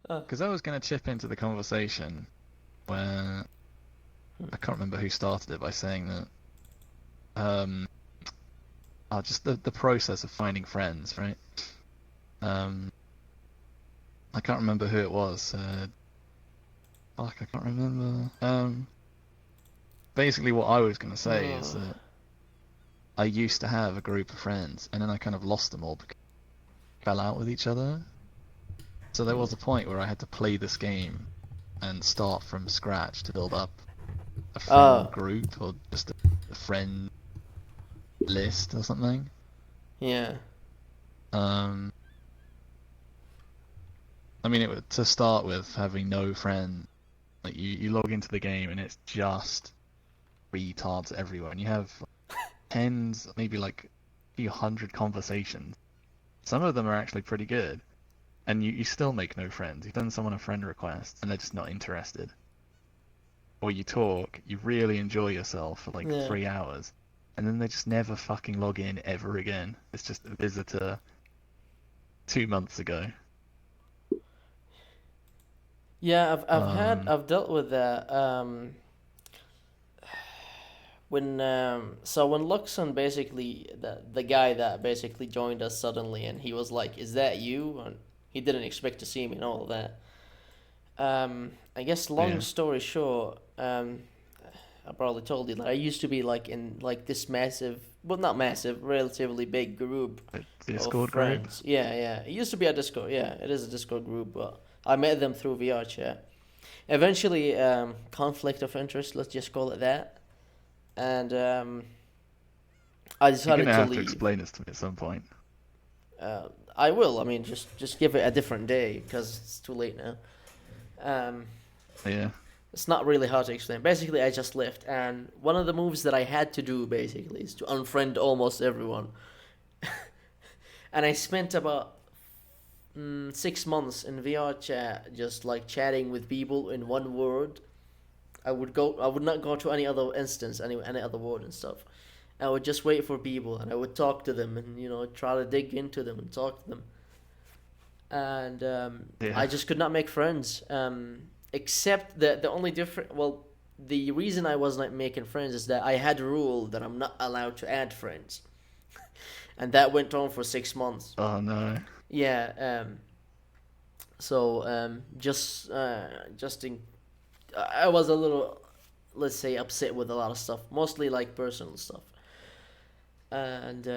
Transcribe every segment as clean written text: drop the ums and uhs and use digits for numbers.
Because I was going to chip into the conversation where I can't remember who started it by saying that um, just the process of finding friends, right? Um, I can't remember who it was. Fuck, I can't remember. Basically, what I was going to say is Oh, that I used to have a group of friends, and then I kind of lost them all because they fell out with each other. So there yeah. was a point where I had to play this game and start from scratch to build up a friend Oh, group or just a friend list or something. yeah. Um, I mean, to start with having no friend, like you log into the game and it's just retards everywhere, and you have tens, maybe like a few hundred conversations. Some of them are actually pretty good, and you still make no friends. You send someone a friend request, and they're just not interested. Or you talk, you really enjoy yourself for like Yeah. 3 hours, and then they just never fucking log in ever again. It's just a visitor 2 months ago. Yeah, Um, I've dealt with that. When Luxon basically the guy that basically joined us suddenly, and he was like, "Is that you?" And he didn't expect to see me and all of that. I guess long yeah, story short, I probably told you that I used to be like in like this massive, well, not massive, relatively big group of Discord group. friends. Yeah, yeah. It used to be a Discord. Yeah, it is a Discord group, but I met them through VR chat. Eventually, conflict of interest. Let's just call it that. And I You're decided gonna to have to leave. explain this to me at some point. I will. I mean, just give it a different day because it's too late now. Um, Yeah, it's not really hard to explain. Basically, I just left, and one of the moves that I had to do basically is to unfriend almost everyone. And I spent about 6 months in VR chat, just like chatting with people in one word. I would not go to any other instance, any other word and stuff. I would just wait for people, and I would talk to them, and try to dig into them and talk to them. And yeah. I just could not make friends. Except that the only different, well, the reason I was not making friends is that I had a rule that I'm not allowed to add friends, and that went on for 6 months. Oh no. Yeah. So just in, I was a little, let's say, upset with a lot of stuff, mostly like personal stuff, and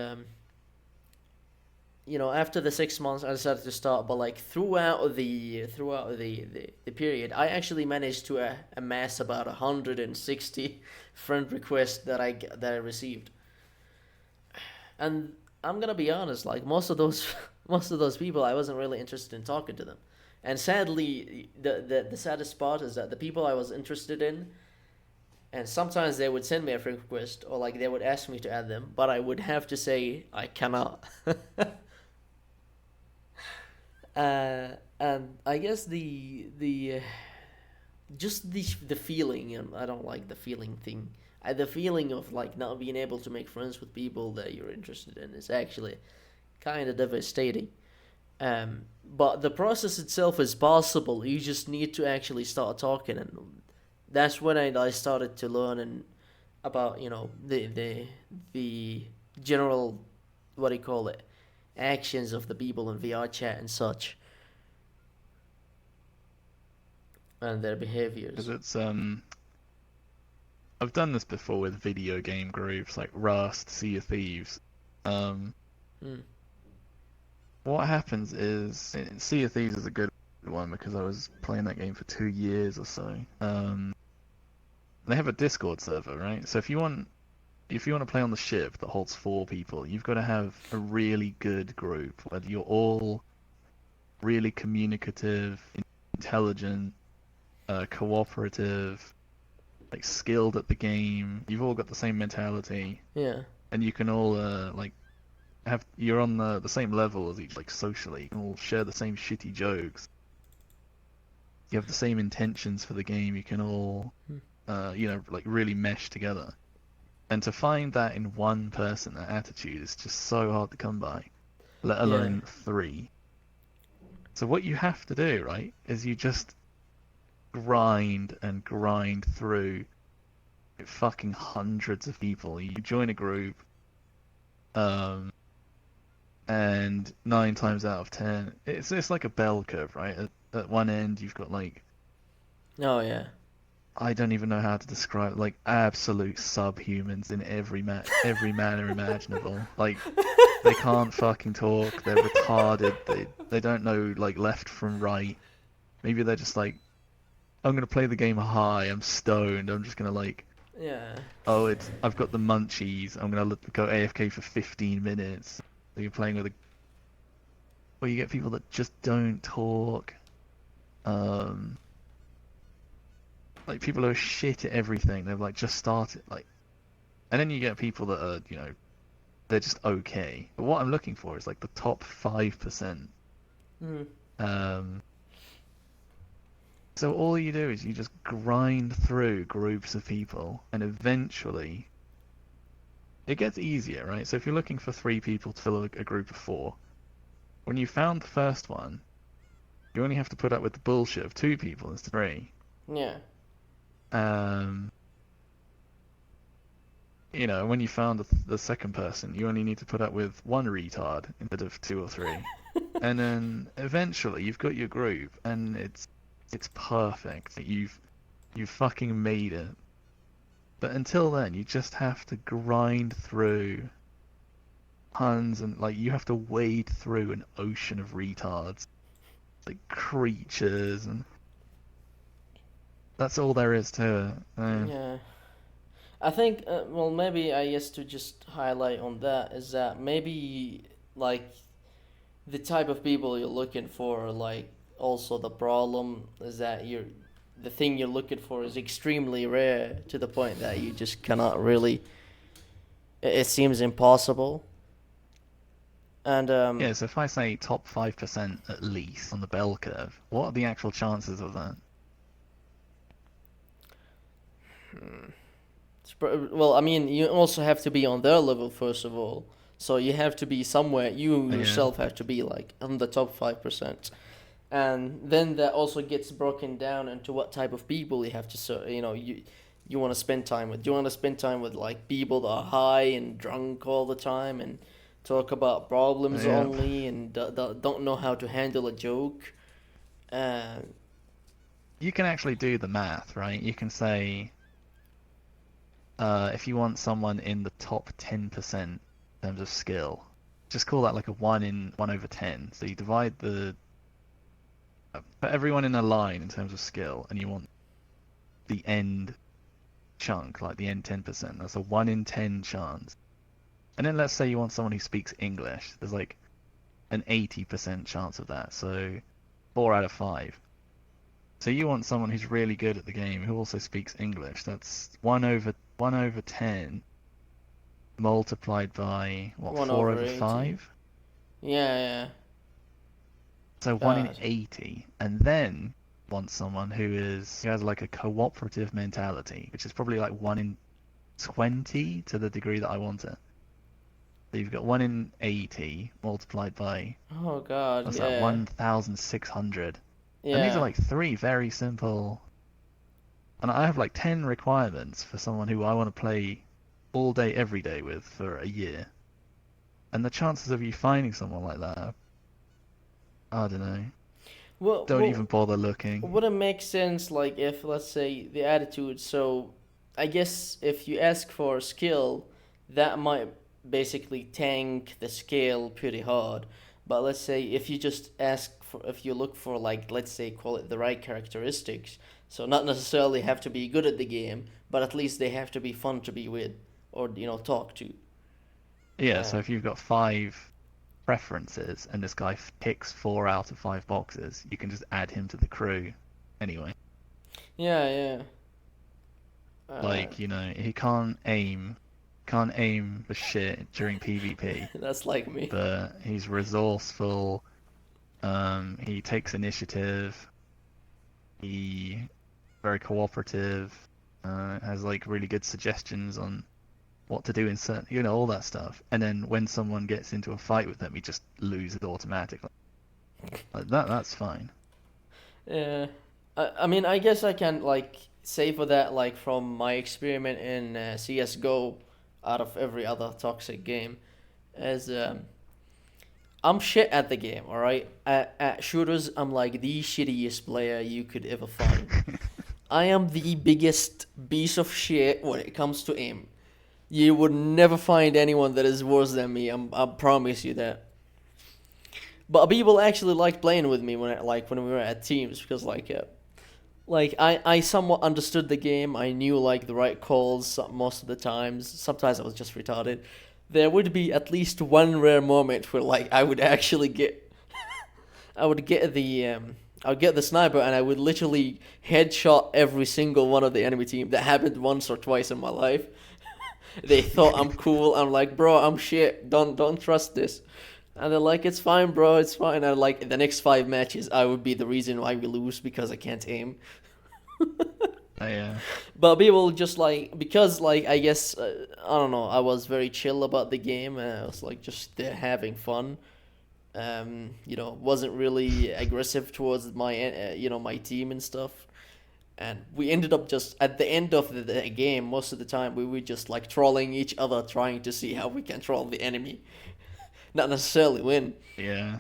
after the 6 months, I decided to start. But like throughout the period, I actually managed to amass about 160 friend requests that I received. And I'm gonna be honest, like most of those most of those people, I wasn't really interested in talking to them. And sadly, the saddest part is that the people I was interested in, and sometimes they would send me a friend request, or like they would ask me to add them, but I would have to say I cannot. And I guess the just the feeling, and I don't like the feeling thing. The feeling of like not being able to make friends with people that you're interested in is actually kind of devastating. But the process itself is possible. You just need to actually start talking, and that's when I started to learn and about the general, what do you call it, actions of the people in VR chat and such, and their Because behaviors. I've done this before with video game groups like Rust, Sea of Thieves. Um, Mm. what happens is Sea of Thieves is a good one because I was playing that game for 2 years or so. They have a Discord server, right? So if you want to play on the ship that holds 4 people, you've got to have a really good group where you're all really communicative, intelligent, cooperative, like skilled at the game. You've all got the same mentality, Yeah, and you can all like you're on the same level as each, like socially. You can all share the same shitty jokes. You have the same intentions for the game. You can all like really mesh together. And to find that in one person, that attitude is just so hard to come by, let yeah. alone three. So what you have to do, right, is you just grind and grind through fucking hundreds of people. You join a group, um, and 9 times out of 10, it's like a bell curve, right? At one end, you've got like Oh yeah. I don't even know how to describe like absolute subhumans in every manner imaginable. Like they can't fucking talk. They're retarded. They don't know like left from right. Maybe they're just like, I'm gonna play the game high. I'm stoned. I'm just gonna like, Yeah. oh, I've got the munchies. I'm gonna go AFK for 15 minutes. So you're playing with a, or you get people that just don't talk. Um, like people who are shit at everything. They've like just started like, and then you get people that are, they're just okay. But what I'm looking for is like the top 5%. Mm. Um, so all you do is you just grind through groups of people, and eventually it gets easier, right? So if you're looking for 3 people to fill a group of 4, when you found the first one, you only have to put up with the bullshit of 2 people instead of 3. Yeah. Um, when you found the second person, you only need to put up with 1 retard instead of 2 or 3. And then eventually you've got your group, and it's perfect. You've fucking made it. But until then, you just have to grind through tons, and like you have to wade through an ocean of retards, like creatures, and that's all there is to it. Yeah. I think, well, maybe I guess to just highlight on that is that maybe like the type of people you're looking for, like also the problem is that the thing you're looking for is extremely rare to the point that you just cannot really. It seems impossible. And Yeah, so if I say top 5% at least on the bell curve, what are the actual chances of that? well, I mean, you also have to be on their level first of all. So you have to be somewhere. You Yeah. yourself have to be like on the top 5%. And then that also gets broken down into what type of people you have to you want to spend time with. Do you want to spend time with like people that are high and drunk all the time and talk about problems Yeah. only and don't know how to handle a joke? Uh, You can actually do the math, right? You can say, if you want someone in the top 10% in terms of skill, just call that like a 1/10. So you divide put everyone in a line in terms of skill, and you want the end chunk, like the end 10%. That's a 1 in 10 chance. And then let's say you want someone who speaks English. There's like an 80% chance of that. So 4 out of 5. So you want someone who's really good at the game who also speaks English. That's 1/10 multiplied by what, one 4 over over 80. 5? Yeah, yeah. So 1 in God. 80, and then want someone who has like a cooperative mentality, which is probably like 1 in 20 to the degree that I want it. So you've got 1 in 80 multiplied by, Oh God. what's that, Yeah. 1,600. And these are Yeah. like 3 very simple. And I have like 10 requirements for someone who I want to play all day, every day with for a year. And the chances of you finding someone like that, I don't know. Well, Don't even bother looking. would it make sense, like, if, let's say, the attitude, so I guess if you ask for skill, that might basically tank the scale pretty hard. But let's say if you just if you look for, like, let's say, call it the right characteristics, so not necessarily have to be good at the game, but at least they have to be fun to be with or, talk to. Yeah, Uh, so if you've got 5 preferences and this guy ticks 4 out of 5 boxes, you can just add him to the crew anyway. yeah, yeah. Like, he can't aim for shit during PvP, That's like me. but he's resourceful, he takes initiative, he very cooperative, has like really good suggestions on what to do in certain, all that stuff. And then when someone gets into a fight with him, he just loses automatically. Like that's fine. Yeah, I mean, I guess I can like say for that, like from my experiment in CS:GO, out of every other toxic game, as I'm shit at the game. All right, at shooters, I'm like the shittiest player you could ever find. I am the biggest piece of shit when it comes to aim. You would never find anyone that is worse than me. I promise you that. But people actually liked playing with me when we were at teams because like I somewhat understood the game. I knew like the right calls most of the times. Sometimes I was just retarded. There would be at least one rare moment where like I would get I would get the sniper and I would literally headshot every single one of the enemy team. That happened once or twice in my life. They thought I'm cool. I'm like, bro, I'm shit. Don't trust this. And they're like, it's fine, bro, it's fine. And like the next 5 matches, I would be the reason why we lose because I can't aim. Yeah. But people just like because like I guess I don't know. I was very chill about the game. I was like just there having fun. Wasn't really aggressive towards my team and stuff. And we ended up just at the end of the game. Most of the time, we were just like trolling each other, trying to see how we can troll the enemy, not necessarily win. Yeah.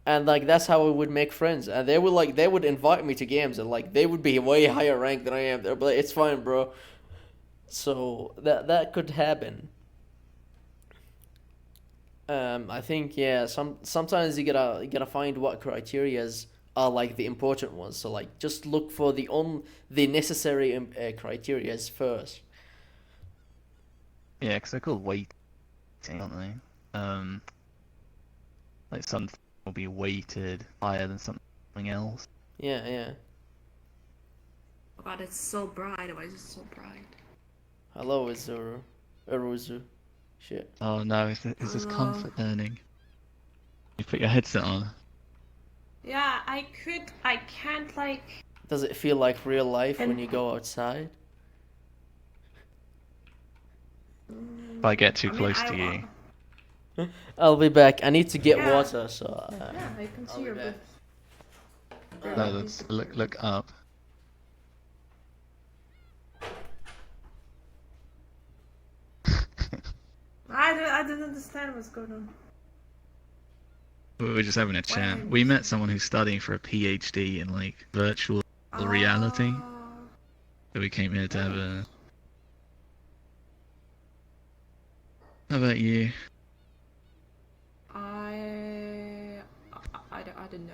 And like that's how we would make friends. And they would invite me to games, and like they would be way higher ranked than I am. They're like, it's fine, bro. So that could happen. I think yeah. Sometimes you gotta find what criterias are like the important ones. So like just look for the necessary criterias first. Yeah, because they're called weighting, aren't they? Like something will be weighted higher than something else. Yeah, yeah. Oh God, it's so bright. Why is it so bright? Hello, Izuru. Uruzu. Shit. Oh no, is this Hello. comfort learning? You put your headset on. Yeah, I can't like. Does it feel like real life when And you go outside? If I get too I mean, close to you. I'll be back. I need to get Yeah. water, so. Yeah, I can I'll see be your back. boobs. No, let's look up. I don't understand what's going on. We were just having a chat. When? We met someone who's studying for a PhD in like virtual reality. So we came here to have a. How about you? I don't know.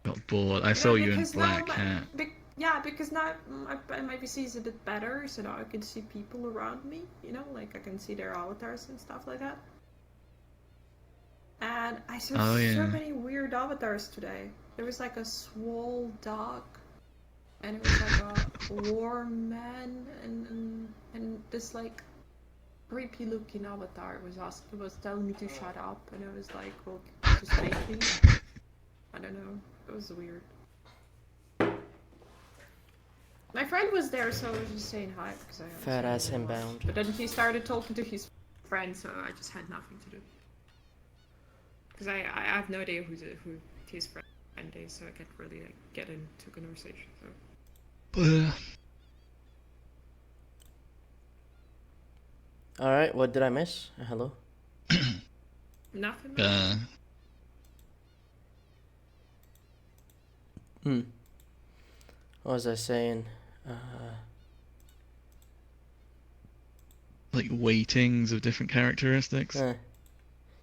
Got bored. I saw you in because Black now Hat. yeah, because now my PC is a bit better, so now I can see people around me. You know, like I can see their avatars and stuff like that. And I saw Oh, so yeah. many weird avatars today. There was like a swole dog, and it was like a war man, and this like creepy looking avatar was telling me to shut up, and I was like, well, just making. I don't know. It was weird. My friend was there, so I was just saying hi because I Fat ass inbound. But then he started talking to his friend, so I just had nothing to do. Because I have no idea who his friend is, so I can't really like, get into conversation. So. Alright, what did I miss? Hello? Nothing. What was I saying? Like weightings of different characteristics.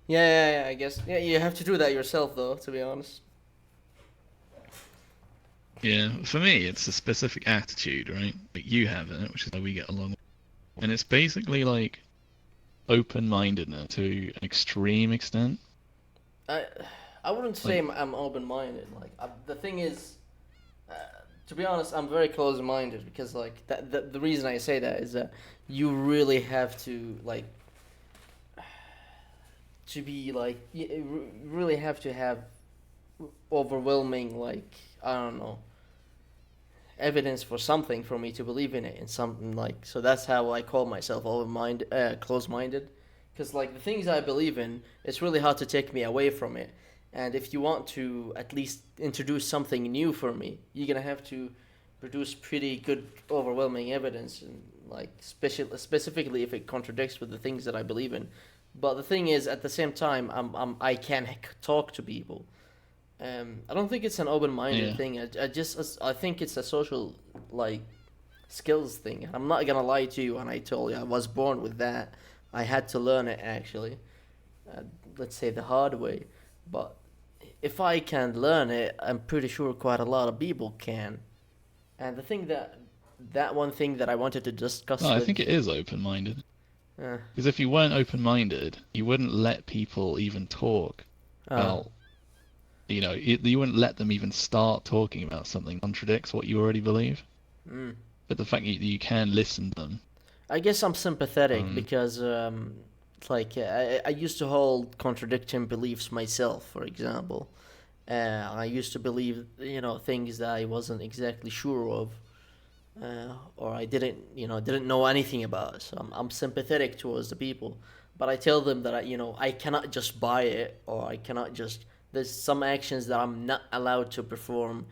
Yeah, I guess. Yeah, you have to do that yourself, though, to be honest. Yeah, for me, it's a specific attitude, right? Like you have it, which is how we get along. And it's basically like open-mindedness to an extreme extent. I wouldn't say I'm open-minded. Like the thing is, to be honest, I'm very close-minded because like the reason I say that is that you really have to like to be like you really have to have overwhelming like I don't know evidence for something for me to believe in it and something like so that's how I call myself close-minded Because like the things I believe in, it's really hard to take me away from it. And if you want to at least introduce something new for me, you're gonna have to produce pretty good, overwhelming evidence, and like specifically if it contradicts with the things that I believe in. But the thing is, at the same time, I can talk to people. I don't think it's an open-minded Yeah. thing. I think it's a social like skills thing. I'm not gonna lie to you, and I told you I was born with that. I had to learn it actually. Uh, let's say the hard way. But if I can learn it, I'm pretty sure quite a lot of people can. And the thing that one thing that I wanted to discuss No, I with think it is open-minded. uh, Because if you weren't open-minded, you wouldn't let people even talk uh, about, you wouldn't let them even start talking about something that contradicts what you already believe. mm. But the fact that you can listen to them, I guess I'm sympathetic um, because like I used to hold contradicting beliefs myself. For example, I used to believe things that I wasn't exactly sure of, or I didn't know anything about. So I'm sympathetic towards the people, but I tell them that I cannot just buy it, or I cannot just. There's some actions that I'm not allowed to perform,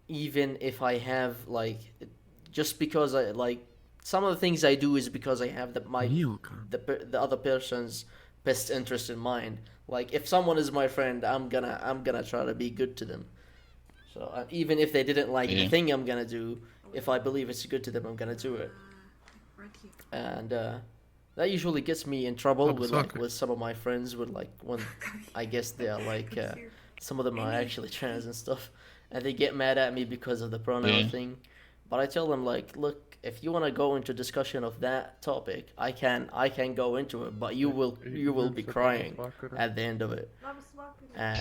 even if I have like, just because I like some of the things I do is because I have the other person's best interest in mind. Like if someone is my friend, I'm gonna try to be good to them. So even if they didn't like the yeah. thing I'm gonna do, if I believe it's good to them, I'm gonna do it. And that usually gets me in trouble with some of my friends. With like when I guess they are like some of them are actually trans and stuff, and they get mad at me because of the pronoun Yeah. thing. But I tell them like, look, if you want to go into discussion of that topic, I can go into it, but you will be crying at the end of it. Uh,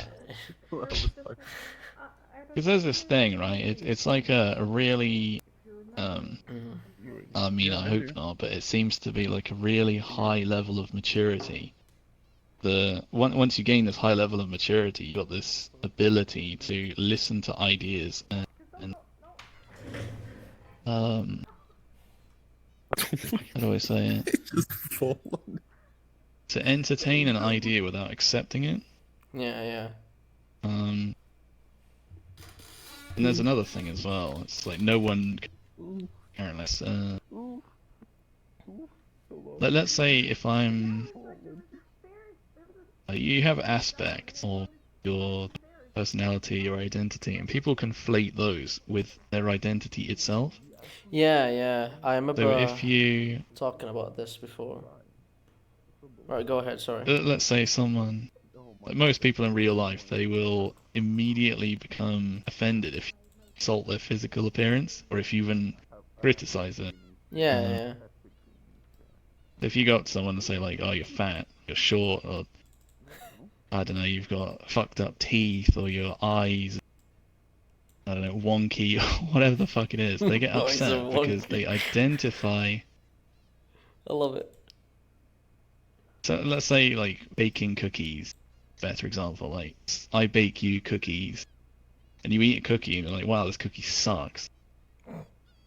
Because there's this thing, right? It's like a really, mhm. I mean, I hope not, but it seems to be like a really high level of maturity. Once you gain this high level of maturity, you've got this ability to listen to ideas and how do I say it? Just fall on. To entertain an idea without accepting it. Yeah. Um, and there's another thing as well. It's like no one can unless let's say if I'm you have aspects of your personality, your identity, and people conflate those with their identity itself. Yeah. I So remember if you talking about this before. Right, go ahead. Sorry. let's say someone, like most people in real life, they will immediately become offended if you insult their physical appearance or if you even criticize it. Yeah. If you go up to someone and say like, "Oh, you're fat, you're short," or I don't know, you've got fucked up teeth, or your eyes, I don't know, wonky, or whatever the fuck it is, they get Eyes are upset because wonky. they identify. I love it. So let's say like baking cookies, better example. Like I bake you cookies, and you eat a cookie, and you're like, "Wow, this cookie sucks."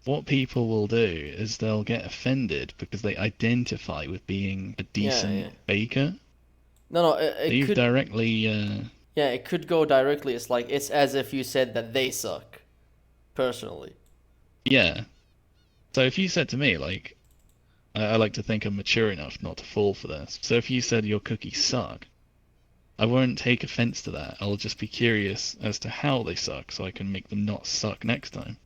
What people will do is they'll get offended because they identify with being a decent yeah. baker. No, So it you've could. directly, Yeah, it could go directly. It's like it's as if you said that they suck, personally. yeah. So if you said to me, like, I like to think I'm mature enough not to fall for this. So if you said your cookies suck, I won't take offense to that. I'll just be curious as to how they suck so I can make them not suck next time.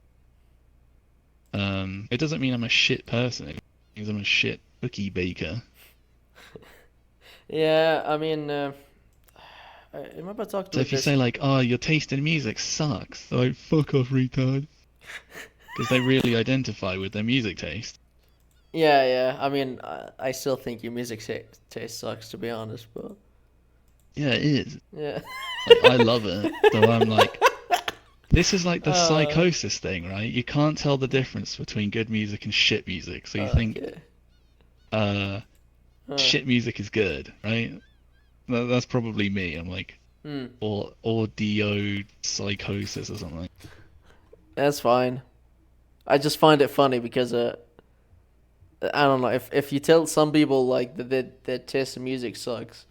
It doesn't mean I'm a shit person. It means I'm a shit cookie baker. Yeah, I mean, I remember talking So with if you this. say like, "Oh, your taste in music sucks," they're like, "Fuck off, retard," because they really identify with their music taste. Yeah. I mean, I still think your music taste sucks, to be honest. But Yeah, it is. yeah. Like, I love it. So I'm like, this is like the Uh, psychosis thing, right? You can't tell the difference between good music and shit music. So you think, okay. shit music is good, right? That's probably me. I'm like, Hmm. or audio psychosis or something. That's fine. I just find it funny because I don't know if you tell some people like that taste in music sucks,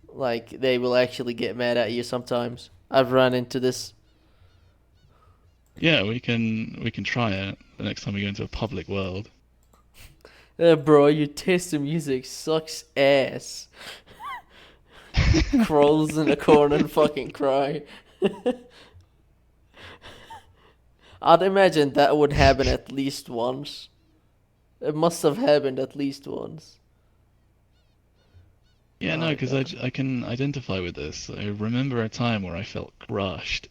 like they will actually get mad at you sometimes. I've run into this. Yeah, we can try it the next time we go into a public world. Bro, your taste in music sucks ass. Crawls in the corner and fucking cry. I'd imagine that would happen at least once. It must have happened at least once. Yeah, Oh no, my because god. I can identify with this. I remember a time where I felt crushed.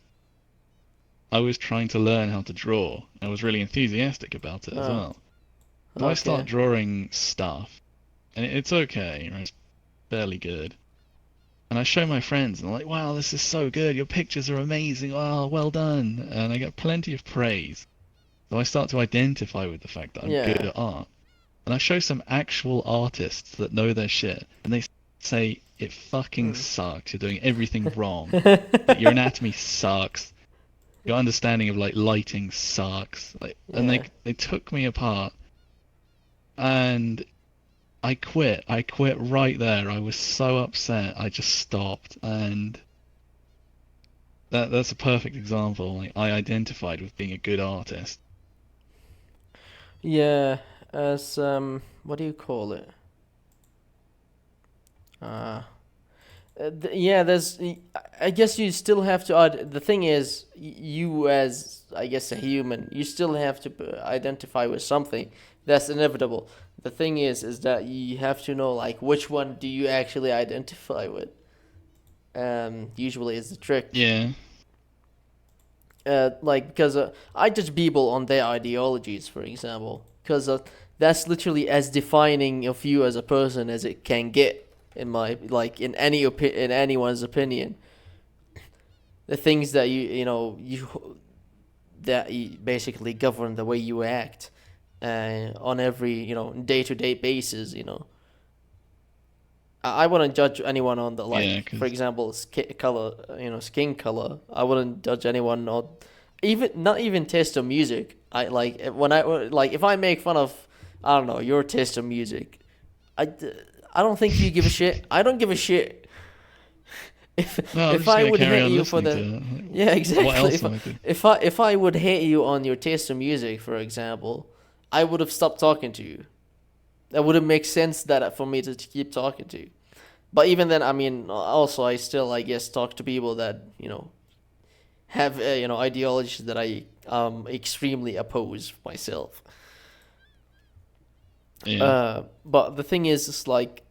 I was trying to learn how to draw. I was really enthusiastic about it as Oh, well. So I start okay. drawing stuff, and it's okay, right? It's fairly good. And I show my friends, and they're like, "Wow, this is so good! Your pictures are amazing! Oh, well done!" And I get plenty of praise. So I start to identify with the fact that I'm good Yeah. at art. And I show some actual artists that know their shit, and they say it fucking Mm. sucks. You're doing everything wrong. Like, your anatomy sucks. Your understanding of like lighting sucks. Like, and Yeah. they took me apart, and I quit. I quit right there. I was so upset. I just stopped, and that's a perfect example. Like, I identified with being a good artist. Yeah. As what do you call it? Uh, yeah, I guess you still have to. The thing is, you as I guess a human, you still have to identify with something. That's inevitable. The thing is that you have to know like which one do you actually identify with. Usually is the trick. Yeah, Like because I judge people on their ideologies, for example, because that's literally as defining of you as a person as it can get. In my like in anyone's opinion, the things that you that you basically govern the way you act on every day to day basis. I wouldn't judge anyone on the yeah, like, for because example, skin color. I wouldn't judge anyone on even not even taste of music. I like when I like if I make fun of I don't know your taste of music. I, I don't think you give a shit. I don't give a shit. If no, I was if just I gonna would carry hate on you for listening to the it. Like, yeah what exactly. else am I doing? If I would hate you on your taste of music, for example, I would have stopped talking to you. That wouldn't make sense that for me to keep talking to you. But even then, I mean, also I still I guess talk to people that have ideologies that I extremely oppose myself. Yeah, But the thing is, it's like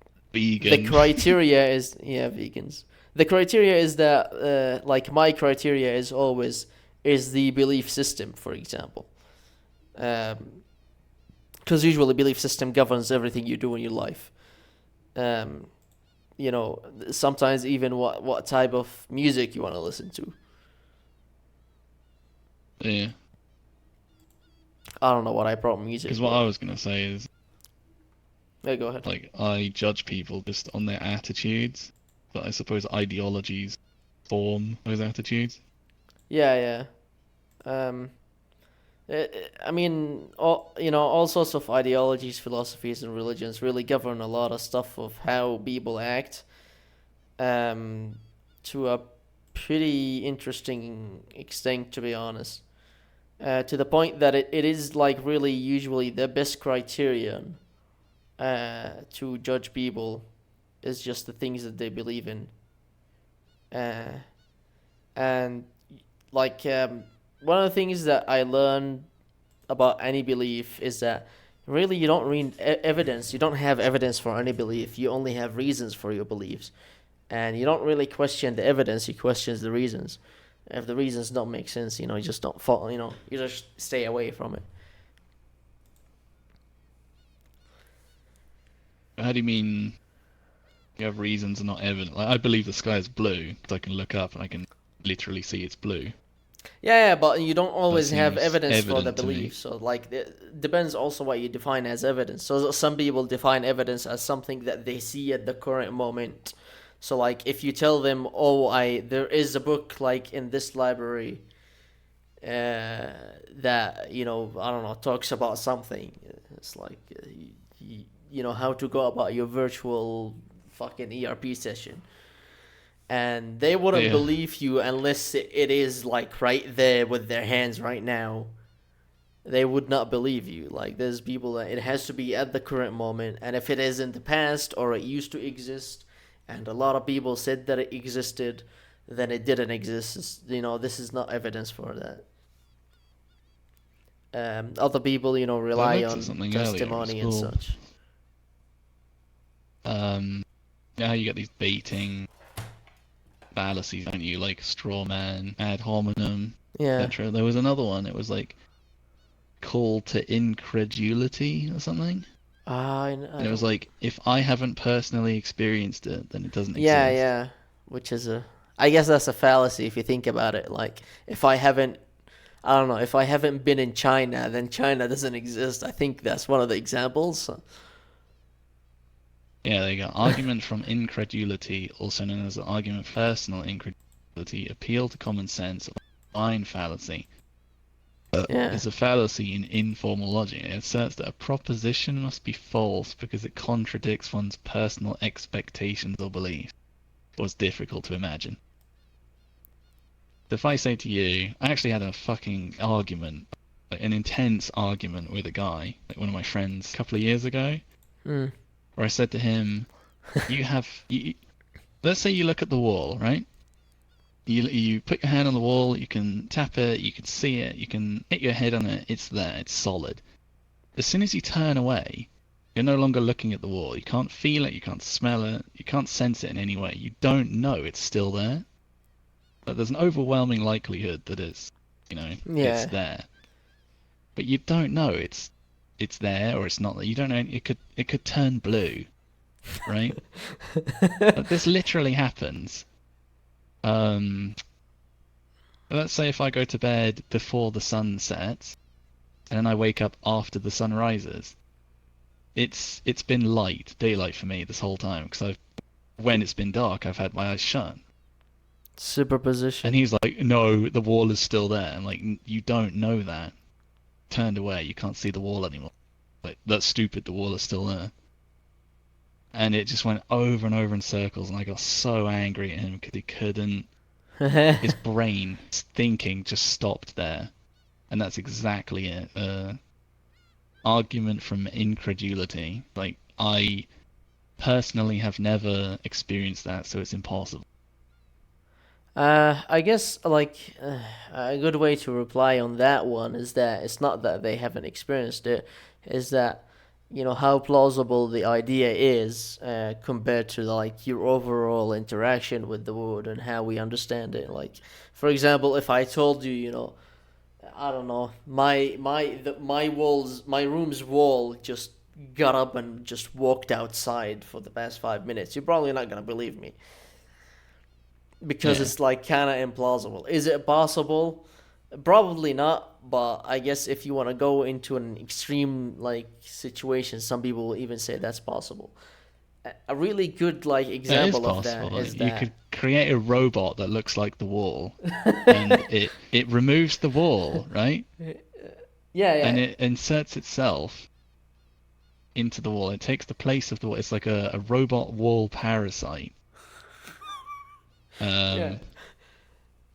the vegan. criteria is yeah vegans. The criteria is that like my criteria is always is the belief system, for example. Because usually belief system governs everything you do in your life. Um, sometimes even what type of music you want to listen to. Yeah, I don't know what I brought music, because what but I was gonna say is yeah, go ahead. like I judge people just on their attitudes, but I suppose ideologies form those attitudes. Yeah, yeah. I mean, all sorts of ideologies, philosophies, and religions really govern a lot of stuff of how people act. Um, to a pretty interesting extent, to be honest. To the point that it is like really usually the best criterion to judge people is just the things that they believe in. Uh, and like one of the things that I learned about any belief is that really you don't read evidence. You don't have evidence for any belief. You only have reasons for your beliefs, and you don't really question the evidence. You question the reasons. If the reasons don't make sense, you just don't follow. You just stay away from it. How do you mean you have reasons and not evidence? Like, I believe the sky is blue because I can look up and I can literally see it's blue. Yeah, but you don't That always have seems evidence for the evident to me. belief. So, like, it depends also what you define as evidence. So, some people define evidence as something that they see at the current moment. So, like, if you tell them, "Oh, there is a book like in this library, that I don't know talks about something," it's like you know, how to go about your virtual fucking ERP session. And they wouldn't Yeah. believe you unless it is like right there with their hands right now. They would not believe you. Like, there's people that it has to be at the current moment, and if it is in the past or it used to exist, and a lot of people said that it existed, then it didn't exist. You know, this is not evidence for that. Other people, you know, I rely looked at on something earlier. It was testimony and called, such. Now you get these baiting fallacies, don't you? Like straw man, ad hominem, Yeah. etc. There was another one. It was like call to incredulity or something. And it was like, if I haven't personally experienced it, then it doesn't yeah, exist. yeah. Which is I guess that's a fallacy if you think about it. Like, if I haven't, I don't know, if I haven't been in China, then China doesn't exist. I think that's one of the examples. Yeah, there you go. Argument from incredulity, also known as the argument from personal incredulity, appeal to common sense, or line fallacy. Yeah. Is a fallacy in informal logic. It asserts that a proposition must be false because it contradicts one's personal expectations or beliefs, or is difficult to imagine. So if I say to you, I actually had a fucking argument, like an intense argument with a guy, like one of my friends, a couple of years ago, Mm. where I said to him, let's say you look at the wall, right? You put your hand on the wall, you can tap it, you can see it, you can hit your head on it, it's there, it's solid. As soon as you turn away, you're no longer looking at the wall. You can't feel it, you can't smell it, you can't sense it in any way. You don't know it's still there. But there's an overwhelming likelihood that it's Yeah. there. But you don't know it's there or it's not there. You don't know, it could turn blue, right? But this literally happens. Let's say if I go to bed before the sun sets, and then I wake up after the sun rises. It's been daylight for me this whole time, because when it's been dark, I've had my eyes shut. Superposition. And he's like, no, the wall is still there. I'm like, you don't know that. Turned away, you can't see the wall anymore. Like, that's stupid, the wall is still there. And it just went over and over in circles, and I got so angry at him because he couldn't. His brain, his thinking just stopped there. And that's exactly it. Argument from incredulity. Like, I personally have never experienced that, so it's impossible. I guess like a good way to reply on that one is that it's not that they haven't experienced it, is that, you know, how plausible the idea is compared to like your overall interaction with the world and how we understand it. Like, for example, if I told you, you know, I don't know, my room's wall just got up and just walked outside for the past 5 minutes, you're probably not gonna believe me. Because Yeah. it's like kind of implausible. Is it possible? Probably not, but I guess if you want to go into an extreme like situation, some people will even say that's possible. A really good like It is example of possible. that is You that could create a robot that looks like the wall, and it removes the wall, right? yeah, And it inserts itself into the wall. It takes the place of the wall. It's like a robot wall parasite. yeah.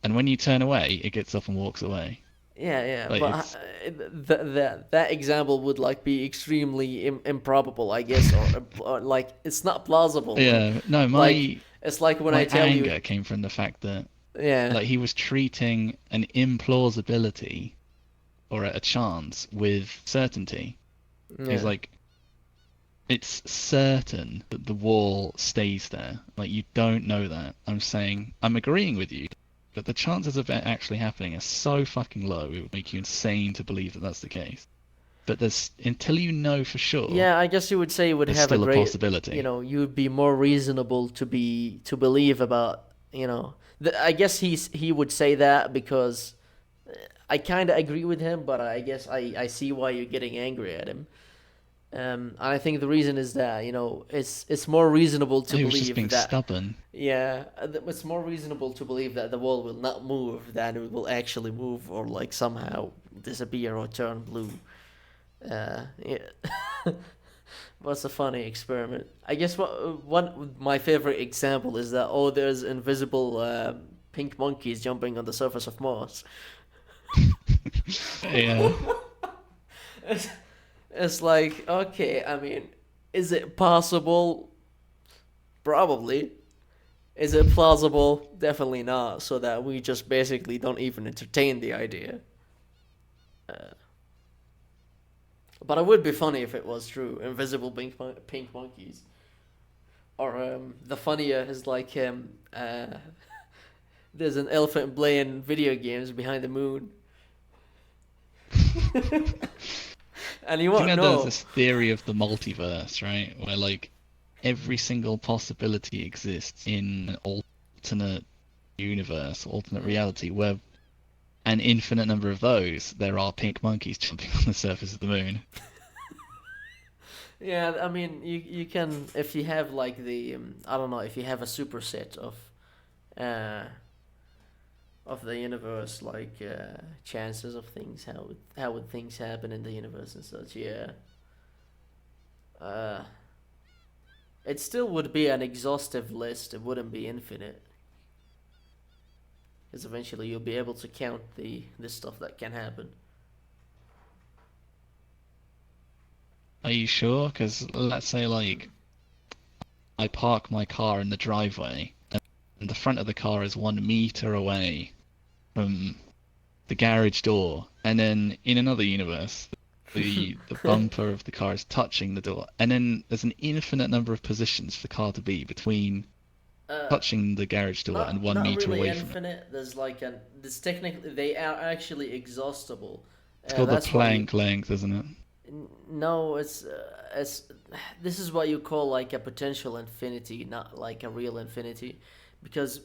And when you turn away, it gets up and walks away. Yeah, Like, but that example would like be extremely improbable, I guess, or like it's not plausible. Yeah, no, Like, it's like when my I tell anger you, came from the fact that yeah, like he was treating an implausibility or a chance with certainty. yeah. He's like, it's certain that the wall stays there. Like, you don't know that. I'm agreeing with you, but the chances of it actually happening are so fucking low, it would make you insane to believe that that's the case. But until you know for sure, Yeah, I guess you would say it would there's have a still a great, possibility. you know, you would be more reasonable to believe about, you know, I guess he would say that because I kind of agree with him, but I guess I see why you're getting angry at him. I think the reason is that, you know, it's more reasonable to He was just believe being that stubborn. yeah, it's more reasonable to believe that the wall will not move than it will actually move or like somehow disappear or turn blue. Yeah. What's a funny experiment? I guess one my favorite example is that there's invisible pink monkeys jumping on the surface of Mars. Yeah. It's, it's like, okay, I mean, is it possible? Probably. Is it plausible? Definitely not. So that we just basically don't even entertain the idea. But it would be funny if it was true. Invisible pink monkeys. Or the funnier is like there's an elephant playing video games behind the moon, and you Do you won't know there's know. this theory of the multiverse, right? Where like every single possibility exists in an alternate universe, alternate reality, where an infinite number of those, there are pink monkeys jumping on the surface of the moon. Yeah, I mean, you can if you have like the I don't know if you have a superset uh of the universe, like chances of things, how would things happen in the universe and such. Yeah, uh, it still would be an exhaustive list. It wouldn't be infinite, because eventually you'll be able to count the stuff that can happen. Are you sure? Because let's say like I park my car in the driveway, and the front of the car is 1 meter away from the garage door, and then in another universe, the bumper of the car is touching the door, and then there's an infinite number of positions for the car to be between Uh, touching the garage door and one not meter really away from it. infinite. There's like an this technically they are actually exhaustible. It's called the That's why Planck length, isn't it? no, it's this is what you call like a potential infinity, not like a real infinity, because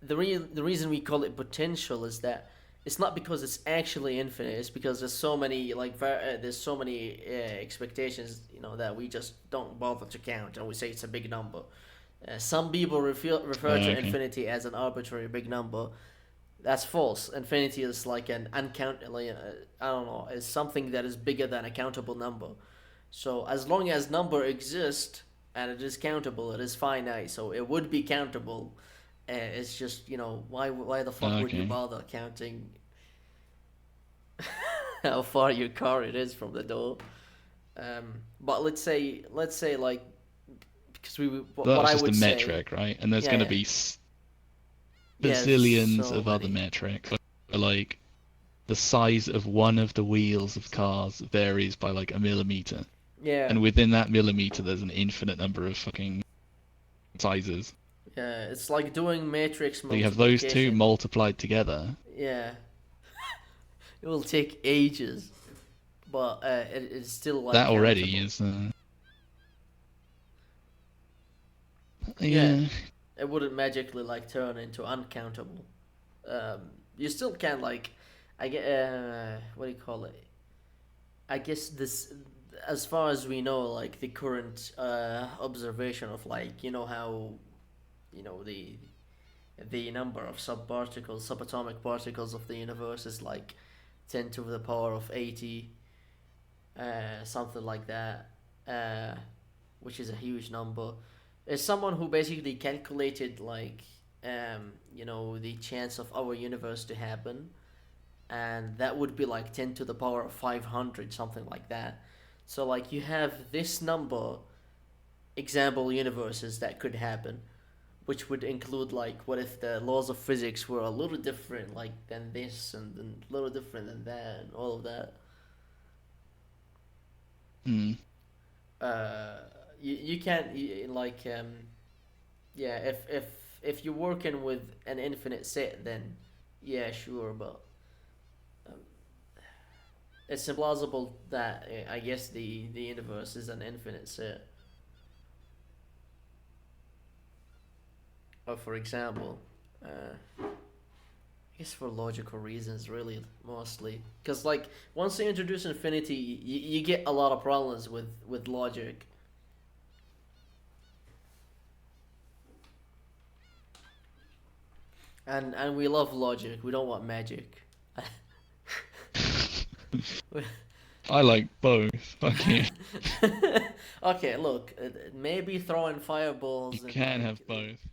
the reason we call it potential is that it's not because it's actually infinite. It's because there's so many there's so many expectations, that we just don't bother to count, and we say it's a big number. Some people refer to Okay. infinity as an arbitrary big number. That's false. Infinity is like an uncountable. I don't know. It's something that is bigger than a countable number. So as long as number exists and it is countable, it is finite. So it would be countable. It's just why the fuck would you Okay. bother counting how far your car it is from the door? But let's say like because what That's I just a would say. metric, right? And there's Yeah, going to yeah. be Yeah, bazillions so of other many. metrics. Like the size of one of the wheels of cars varies by like a millimeter, Yeah, and within that millimeter, there's an infinite number of fucking sizes. yeah. It's like doing matrix So you have those two multiplication. multiplied together. Yeah, it will take ages, but it's still like That already countable. is. Yeah, Yeah. it wouldn't magically like turn into uncountable. You still can like, I get what do you call it? I guess this, as far as we know, like the current observation of like how the number of subatomic particles of the universe is like 10 to the power of 80, something like that, which is a huge number. Is someone who basically calculated like the chance of our universe to happen, and that would be like 10 to the power of 500, something like that. So like you have this number example universes that could happen, which would include like what if the laws of physics were a little different like than this and then a little different than that and all of that. Hmm. uh you can't like yeah, if you're working with an infinite set, then yeah, sure, but um, it's implausible that I guess the universe is an infinite set. Or for example, I guess for logical reasons, really, mostly, because like once you introduce infinity, you get a lot of problems with logic. And we love logic. We don't want magic. I like both. Fuck you. Okay, look, maybe throwing fireballs You and can like, have both.